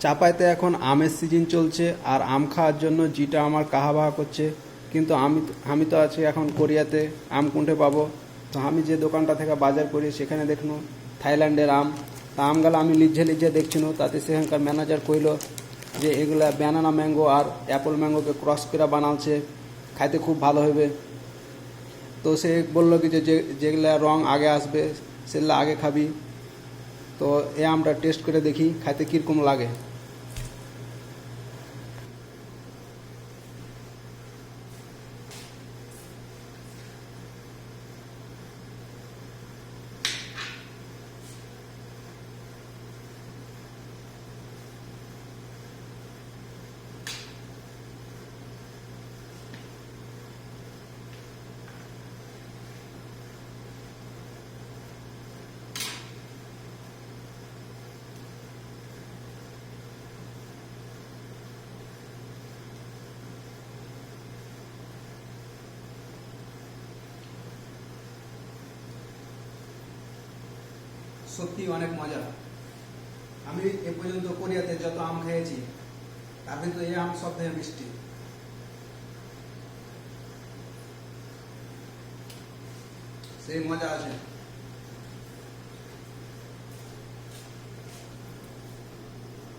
চাপাইতে এখন আমের সিজন চলছে আর আম খাওয়ার জন্য জিটা আমার কাহাবাহা করছে, কিন্তু আমি তো আছি এখন কোরিয়াতে, আম কোনটে পাবো? তো আমি যে দোকানটা থেকে বাজার করি সেখানে দেখনু থাইল্যান্ডের আম। তা আমগুলো আমি লিজ্জে লিজ্জে দেখছিল, তাতে সেখানকার ম্যানেজার কইল যে এগুলা ব্যানানা ম্যাঙ্গো আর অ্যাপল ম্যাঙ্গোকে ক্রস করে বানাচ্ছে, খাইতে খুব ভালো হবে। তো সে বললো কি যে যেগুলা রং আগে আসবে সেগুলো আগে খাবি। তো এই আমটা টেস্ট করে দেখি খাইতে কীরকম লাগে। সত্যি অনেক মজা। আমি এ পর্যন্ত কোরিয়াতে যত আম খেয়েছি তার ভিতরে এই আম সব থেকে মিষ্টি। সেই মজা আছে।